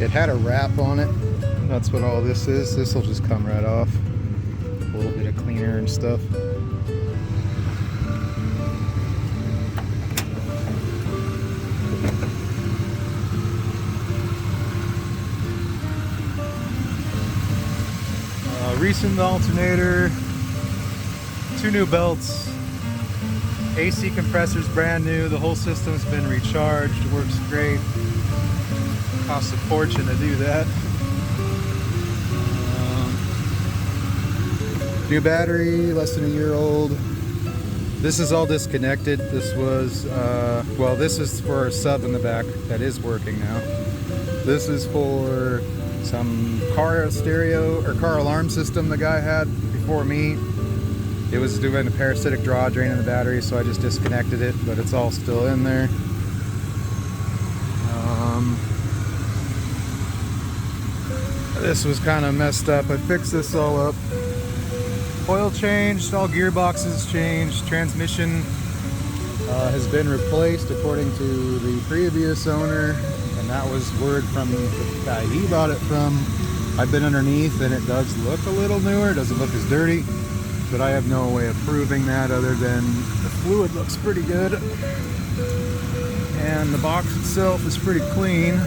It had a wrap on it. That's what all this is. This will just come right off. A little bit of cleaner and stuff. Recent alternator, 2 new belts, AC compressor's brand new, the whole system's been recharged, works great. Costs a fortune to do that. New battery, less than a year old. This is all disconnected. This was, well, this is for a sub in the back that is working now. This is for some car stereo or car alarm system the guy had before me. It was doing a parasitic draw drain in the battery, so I just disconnected it, but it's all still in there. This was kind of messed up. I fixed this all up. Oil changed, all gearboxes changed, transmission has been replaced according to the previous owner. And that was word from the guy he bought it from. I've been underneath and it does look a little newer. It doesn't look as dirty, but I have no way of proving that other than the fluid looks pretty good. And the box itself is pretty clean.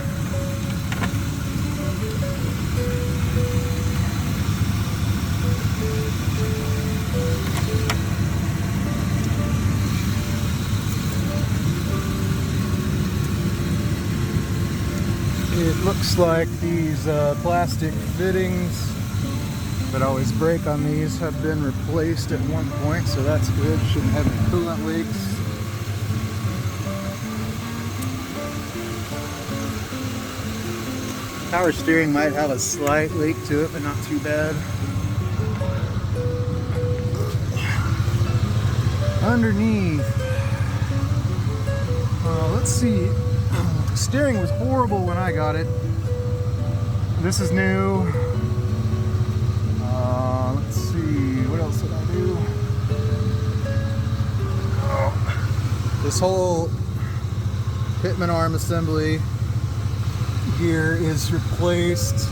It looks like these plastic fittings that always break on these have been replaced at one point, so that's good. Shouldn't have any coolant leaks. Power steering might have a slight leak to it, but not too bad. Underneath, let's see. Steering was horrible when I got it. This is new. Let's see, what else did I do? This whole Pitman arm assembly gear is replaced.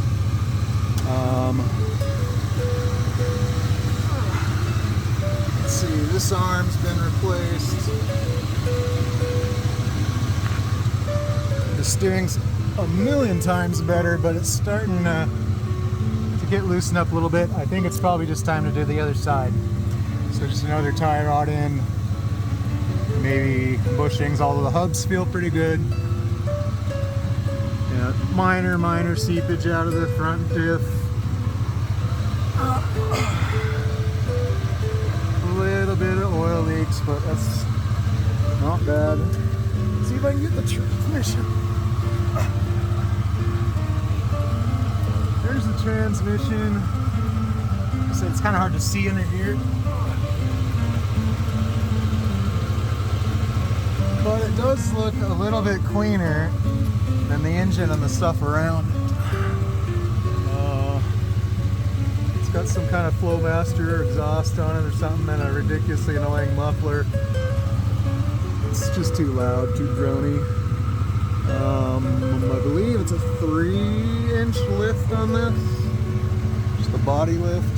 Let's see, this arm's been replaced. The steering's a million times better, but it's starting to get loosened up a little bit. I think it's probably just time to do the other side. So just another tie rod in, maybe bushings, although the hubs feel pretty good. Yeah, minor seepage out of the front diff. A little bit of oil leaks, but that's not bad. Let's see if I can get the transmission. There's the transmission. So it's kind of hard to see under here, but it does look a little bit cleaner than the engine and the stuff around it. It's got some kind of Flowmaster exhaust on it or something, and a ridiculously annoying muffler. It's just too loud, too drony. I believe it's a 3-inch lift on this, just the body lift.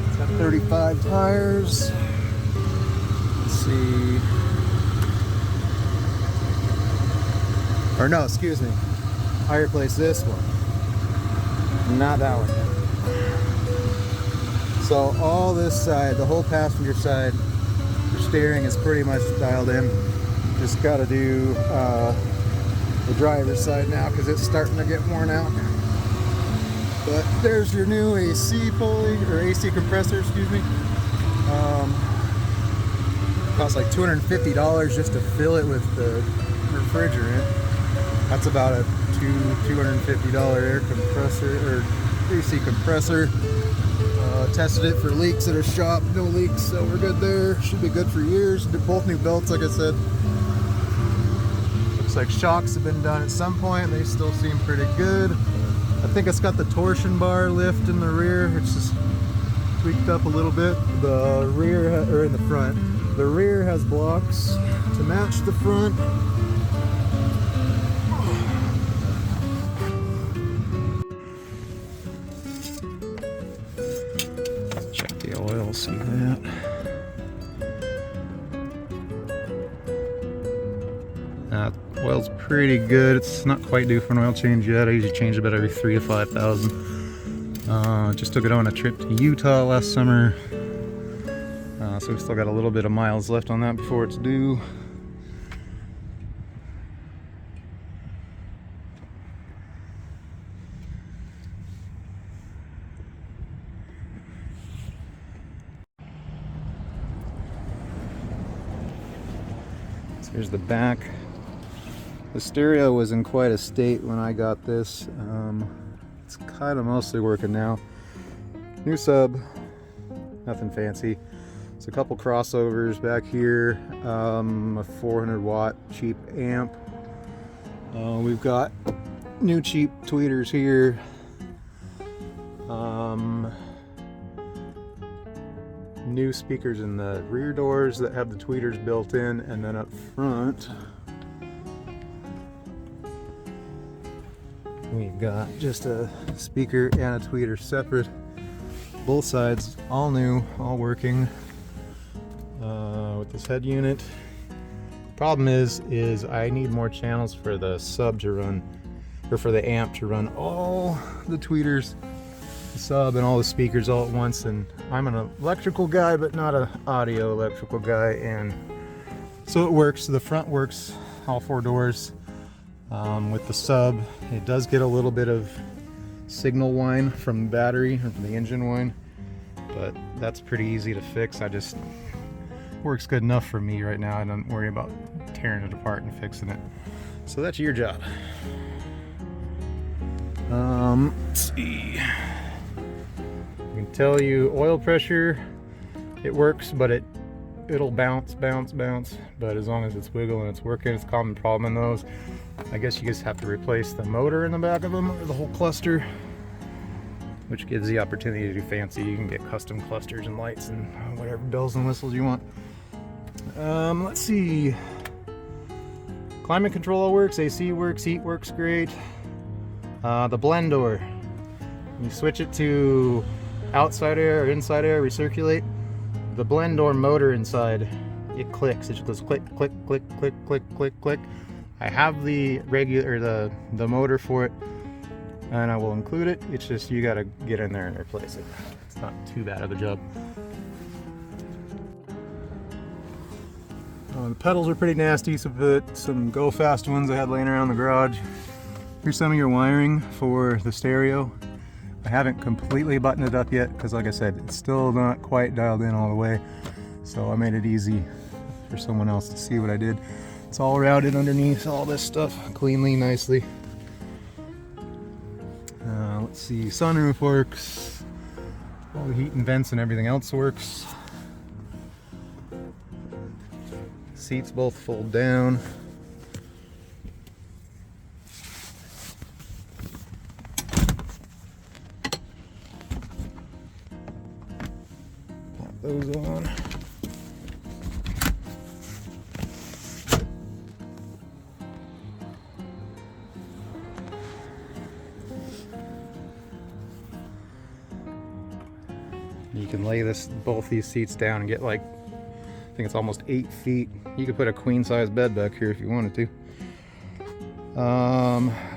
It's got 35 tires. Let's see. Or no, excuse me. I replaced this one, not that one. So all this side, the whole passenger side, the steering is pretty much dialed in. Just got to do the driver's side now because it's starting to get worn out. But there's your new AC pulley, or AC compressor, excuse me. Costs like $250 just to fill it with the refrigerant. That's about a $250 air compressor or AC compressor. Tested it for leaks at our shop, no leaks, so we're good there. Should be good for years. Did both new belts, like I said. Looks like shocks have been done at some point. They still seem pretty good. I think it's got the torsion bar lift in the rear. It's just tweaked up a little bit. The rear, or in the front, the rear has blocks to match the front. I'll see that. Oil's pretty good. It's not quite due for an oil change yet. I usually change it about every 3,000 to 5,000. Just took it on a trip to Utah last summer. So we still got a little bit of miles left on that before it's due. So here's the back. The stereo was in quite a state when I got this. It's kind of mostly working now. New sub, nothing fancy. It's a couple crossovers back here, a 400 watt cheap amp. We've got new cheap tweeters here. New speakers in the rear doors that have the tweeters built in, and then up front we've got just a speaker and a tweeter separate. Both sides all new, all working. With this head unit, problem is I need more channels for the sub to run, or for the amp to run all the tweeters, the sub, and all the speakers all at once. And I'm an electrical guy, but not an audio electrical guy, and so it works. The front works, all four doors. With the sub, it does get a little bit of signal whine from the battery or from the engine whine, but that's pretty easy to fix. Works good enough for me right now. I don't worry about tearing it apart and fixing it. So that's your job. Let's see. I can tell you oil pressure, it works, but it'll bounce. But as long as it's wiggling and it's working, it's a common problem in those. I guess you just have to replace the motor in the back of them, or the whole cluster, which gives the opportunity to do fancy. You can get custom clusters and lights and whatever bells and whistles you want. Let's see. Climate control works, AC works, heat works great. The blend door, you switch it to outside air or inside air, recirculate. The blend door motor inside, it clicks. It just goes click, click, click, click, click, click, click. I have the regular, the motor for it, and I will include it. It's just you gotta get in there and replace it. It's not too bad of a job. The pedals are pretty nasty, so put some go fast ones I had laying around the garage. Here's some of your wiring for the stereo. I haven't completely buttoned it up yet because, like I said, it's still not quite dialed in all the way, so I made it easy for someone else to see what I did. It's all routed underneath all this stuff cleanly, nicely. Let's see, sunroof works. All the heat and vents and everything else works. Seats both fold down. Pop those on. You can lay both these seats down and get like, I think it's almost 8 feet. You could put a queen size bed back here if you wanted to.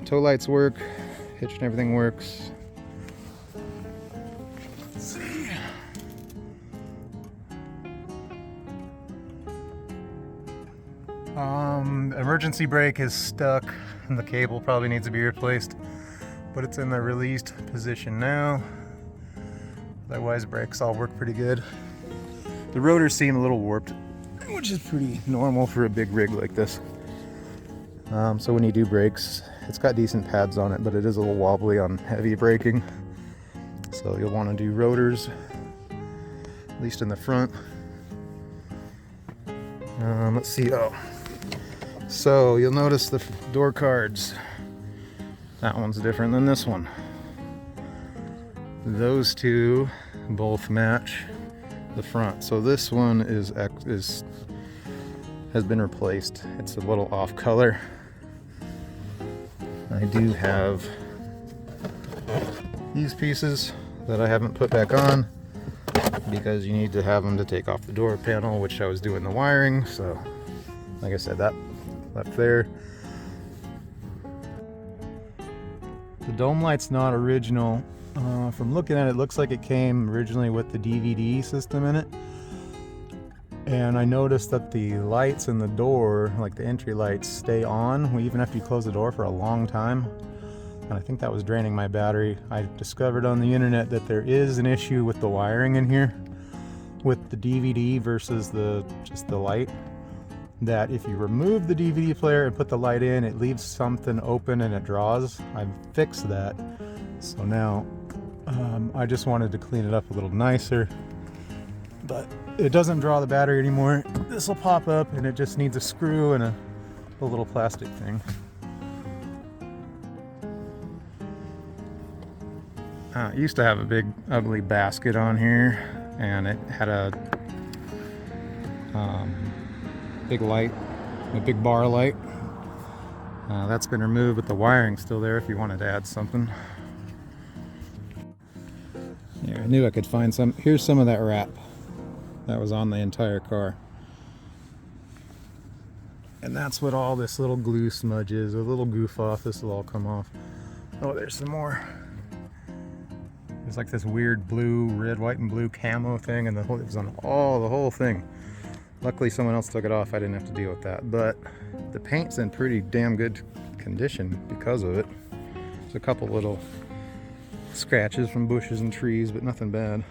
Tow lights work, hitch and everything works. Let's see. Emergency brake is stuck and the cable probably needs to be replaced, but it's in the released position now. Otherwise, brakes all work pretty good. The rotors seem a little warped, which is pretty normal for a big rig like this. So when you do brakes, it's got decent pads on it, but it is a little wobbly on heavy braking. So you'll want to do rotors, at least in the front. Let's see. So you'll notice the door cards. That one's different than this one. Those two both match the front. So this one has been replaced. It's a little off color. I do have these pieces that I haven't put back on. because you need to have them to take off the door panel, which I was doing the wiring. So like I said, that left there. The dome light's not original. From looking at it, it looks like it came originally with the DVD system in it. And I noticed that the lights in the door, like the entry lights, stay on even after you close the door for a long time. And I think that was draining my battery. I discovered on the internet that there is an issue with the wiring in here with the DVD versus just the light. That if you remove the DVD player and put the light in, it leaves something open and it draws. I've fixed that. So now I just wanted to clean it up a little nicer. But it doesn't draw the battery anymore. This will pop up and it just needs a screw and a little plastic thing. It used to have a big ugly basket on here, and it had a big light, a big bar light. That's been removed, but the wiring's still there if you wanted to add something. Yeah, I knew I could find some. Here's some of that wrap that was on the entire car. And that's what all this little glue smudge is, a little goof off. This will all come off. Oh, there's some more. There's like this weird blue, red, white, and blue camo thing, and it was on the whole thing. Luckily, someone else took it off. I didn't have to deal with that. But the paint's in pretty damn good condition because of it. There's a couple little scratches from bushes and trees, but nothing bad.